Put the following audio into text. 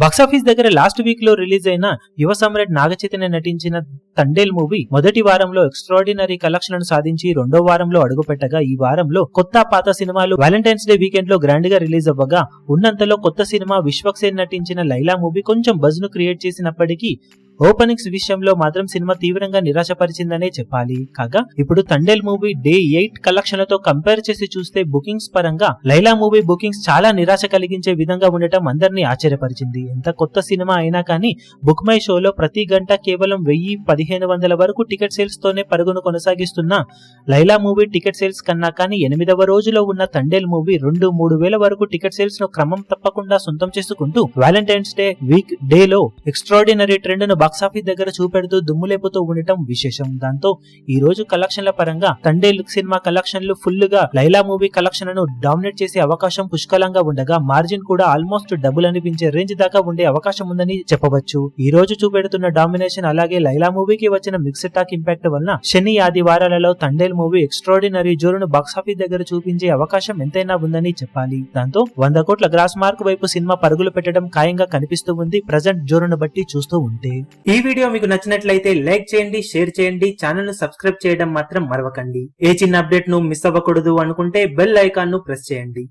Box office దగ్గర last week లో release అయిన యువ సమ్రాట్ నాగచైతన్య నటించిన తండేల్ మూవీ మొదటి వారంలో ఎక్స్ట్రాడినరీ కలెక్షన్లను సాధించి రెండో వారంలో అడుగుపెట్టగా ఈ వారంలో కొత్త పాత సినిమాలు వాలంటైన్స్ డే వీకెండ్ లో గ్రాండ్ గా రిలీజ్ అవ్వగా ఉన్నంతలో కొత్త సినిమా విశ్వక్ సేన్ నటించిన లైలా మూవీ కొంచెం బజ్ ను క్రియేట్ చేసినప్పటికీ ఓపెనింగ్స్ విషయంలో మాత్రం సినిమా తీవ్రంగా నిరాశపరిచిందనే చెప్పాలి. కాగా ఇప్పుడు తండేల్ మూవీ డే 8 కలెక్షన్లతో కంపేర్ చేసి చూస్తే బుకింగ్స్ పరంగా లైలా మూవీ బుకింగ్స్ చాలా నిరాశ కలిగించే విధంగా ఉండటం అందరినీ ఆశ్చర్యపరిచింది. ఎంత కొత్త సినిమా అయినా కానీ బుక్ మై షోలో ప్రతి గంట కేవలం 1000-1500 వరకు టికెట్ సేల్స్ తోనే పరుగును కొనసాగిస్తున్న లైలా మూవీ టికెట్ సేల్స్ కన్నా కానీ 8వ రోజులో ఉన్న తండేల్ మూవీ 2-3 వేల వరకు టికెట్ సేల్స్ ను క్రమం తప్పకుండా సొంతం చేసుకుంటూ వాలంటైన్స్ డే వీక్ డే లో ఎక్స్ట్రాడినరీ ట్రెండ్ ను బాక్సాఫీస్ దగ్గర చూపెడుతూ దుమ్ములేపుతూ ఉండటం విశేషం. దాంతో ఈ రోజు కలెక్షన్ల పరంగా తండేల్ సినిమా కలెక్షన్లు ఫుల్ గా లైలా మూవీ కలెక్షన్లను డామినేట్ చేసే అవకాశం పుష్కలంగా ఉండగా మార్జిన్ కూడా ఆల్మోస్ట్ డబుల్ అనిపించే రేంజ్ దాకా ఉండే అవకాశం ఉందని చెప్పవచ్చు. ఈ రోజు చూపెడుతున్న డామినేషన్ అలాగే లైలా మూవీకి వచ్చిన మిక్స్డ్ టాక్ ఇంపాక్ట్ వలన శని ఆదివారాలలో తండేల్ మూవీ ఎక్స్ట్రాడినరీ జోరును బాక్సాఫీస్ దగ్గర చూపించే అవకాశం ఎంతైనా ఉందని చెప్పాలి. దాంతో 100 కోట్ల గ్రాస్ మార్క్ వైపు సినిమా పరుగులు పెట్టడం ఖాయంగా కనిపిస్తూ ఉంది ప్రజెంట్ జోరును బట్టి చూస్తూ ఉంటే. ఈ వీడియో మీకు నచ్చినట్లయితే లైక్ చేయండి, షేర్ చేయండి, ఛానల్ ను సబ్స్క్రైబ్ చేయడం మాత్రం మరవకండి. ఏ చిన్న అప్డేట్ ను మిస్ అవ్వకూడదు అనుకుంటే బెల్ ఐకాన్ ను ప్రెస్ చేయండి.